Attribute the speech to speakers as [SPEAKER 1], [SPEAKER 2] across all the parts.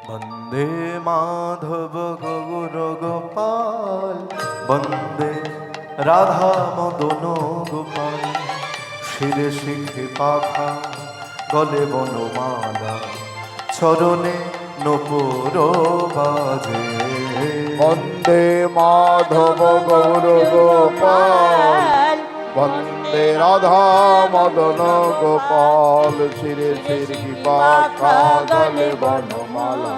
[SPEAKER 1] বন্দে মাধব গৌর গোপাল, বন্দে রাধা মদন গোপাল। শিরে শিখে পাখা, গলে বনমালা, চরণে নপুর বাজে।
[SPEAKER 2] বন্দে মাধব গৌর গোপাল, বন্দে রাধা মদন গোপাল। শিরে শিরকি পাখা, গলে বনমালা,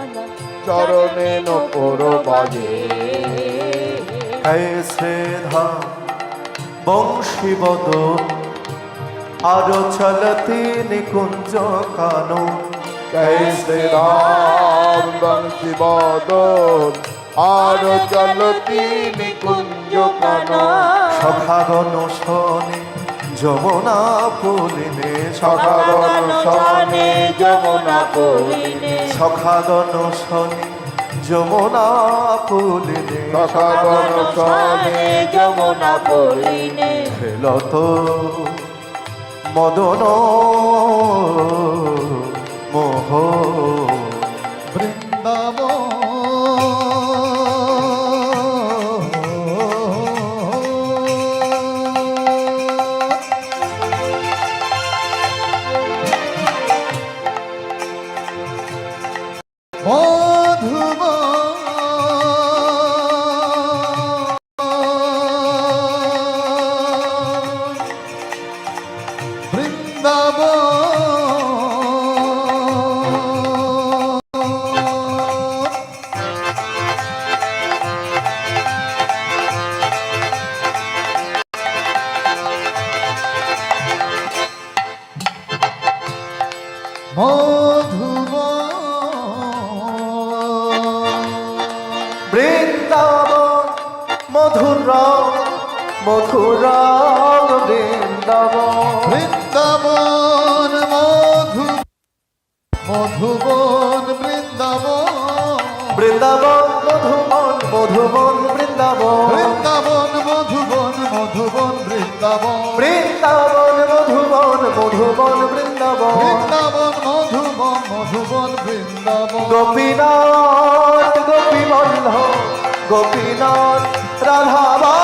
[SPEAKER 2] চরণে নপুর বাজে।
[SPEAKER 1] कैसे धाम बंशी बदन, आरो चलती निकुंज कानन।
[SPEAKER 2] कैसे धाम बंशी बदन, आरो चलती निकुंज कानन।
[SPEAKER 1] सखागण शोने যমুনা পুলিনে,
[SPEAKER 2] সখাগণ শোনে যমুনা পুলিনে,
[SPEAKER 1] সখাগণ শোনে যমুনা পুলিনে।
[SPEAKER 2] সখাগণ শোনে যমুনা পুলিনে।
[SPEAKER 1] খেলত মদন মোহ
[SPEAKER 2] বৃন্দাবন,
[SPEAKER 1] বৃন্দাবন মধুর মধুর বৃন্দাবন।
[SPEAKER 2] বৃন্দাবন মধুবন বৃন্দাবন,
[SPEAKER 1] বৃন্দাবন মধুবন মধুবন বৃন্দাবন।
[SPEAKER 2] বৃন্দাবন মধুবন মধুবন বৃন্দাবন,
[SPEAKER 1] বৃন্দাবন মধুবন মধুবন বৃন্দাবন।
[SPEAKER 2] বৃন্দাবন মধুবন মধুবন বৃন্দাবন।
[SPEAKER 1] গোপীনাথ গোপীবল্লভ গোপীনাথ রাধাবা